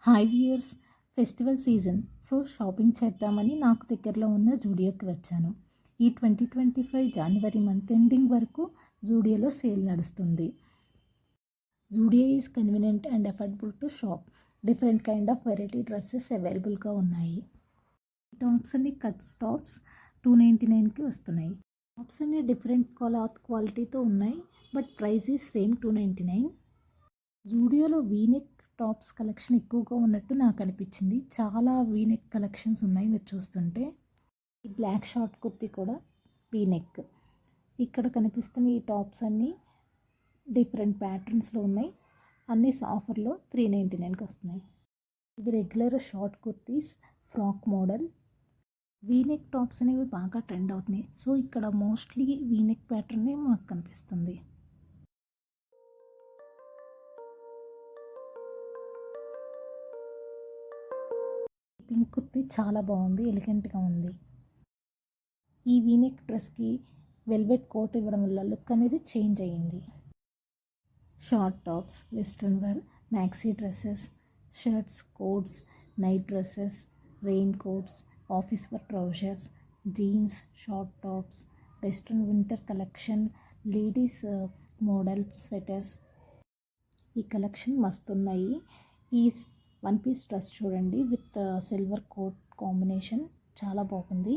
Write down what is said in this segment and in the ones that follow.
Hi viewers, festival season. So shopping చేద్దామని నాకు దగ్గరలో ఉన్న జూడియోకి వచ్చాను. ఈ 2025 జనవరి మంత్ ఎండింగ్ వరకు జూడియోలో సేల్ నడుస్తుంది. Zudio is convenient and affordable to shop. Different kind of variety dresses అవైలబుల్గా ఉన్నాయి. టాప్స్ అన్ని కట్స్ టాప్స్ 299కి వస్తున్నాయి. టాప్స్ అన్ని డిఫరెంట్ క్వాలిటీతో ఉన్నాయి, బట్ ప్రైస్ ఈజ్ సేమ్ 299. జూడియోలో వీనెక్ టాప్స్ కలెక్షన్ ఎక్కువగా ఉన్నట్టు నాకు అనిపించింది. చాలా వీనెక్ కలెక్షన్స్ ఉన్నాయి మీరు చూస్తుంటే. ఈ బ్లాక్ షార్ట్ కుర్తీ కూడా వీనెక్. ఇక్కడ కనిపిస్తున్న ఈ టాప్స్ అన్నీ డిఫరెంట్ ప్యాటర్న్స్లో ఉన్నాయి. అన్ని ఆఫర్లో 399కి వస్తున్నాయి. ఇవి regular short kurtis, frock model. V-neck tops అనేవి బాగా ట్రెండ్ అవుతున్నాయి. సో ఇక్కడ మోస్ట్లీ వీనెక్ ప్యాటర్నే మాకు కనిపిస్తుంది. పింక్ కుర్తీ చాలా బాగుంది, ఎలిగెంట్గా ఉంది. ఈ వీనెక్ డ్రెస్కి వెల్వెట్ కోట్ ఇవ్వడం వల్ల లుక్ అనేది చేంజ్ అయ్యింది. Short tops, western wear, maxi dresses, shirts, coats, night dresses, rain coats, office wear trousers, jeans, short tops, western winter collection, ladies model sweaters. ఈ కలెక్షన్ మస్తు ఉన్నాయి. ఈ వన్ పీస్ డ్రెస్ చూడండి, with silver coat combination చాలా బాగుంది.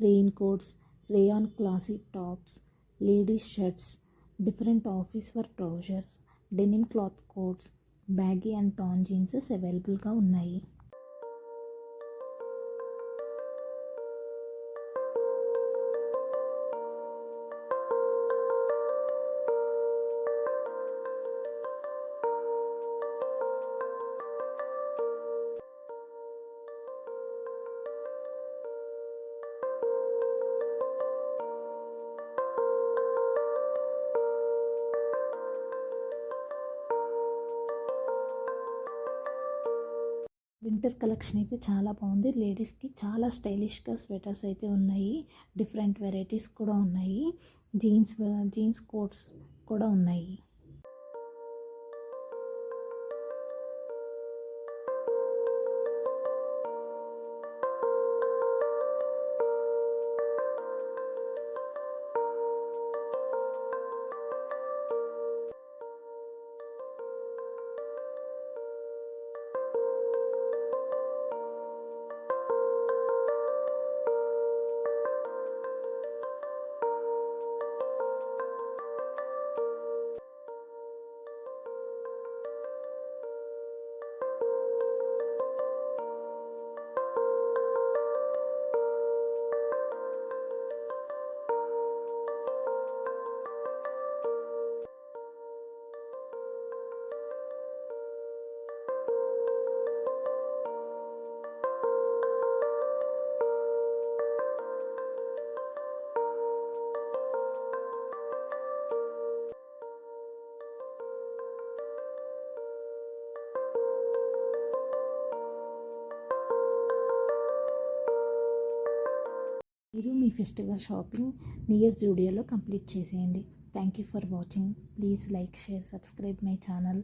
Rain coats, rayon classic tops, ladies shirts, different office wear trousers, denim cloth coats, baggy and tan jeanses అవైలబుల్గా ఉన్నాయి. Winter collection అయితే చాలా బాగుంది. లేడీస్కి చాలా స్టైలిష్గా స్వెటర్స్ అయితే ఉన్నాయి. డిఫరెంట్ వెరైటీస్ కూడా ఉన్నాయి. జీన్స్ కోట్స్ కూడా ఉన్నాయి. మీరు మీ ఫెస్టివల్ షాపింగ్ నియర్ జూడియోలో కంప్లీట్ చేసేయండి. Thank you for watching. Please like, share, subscribe my channel.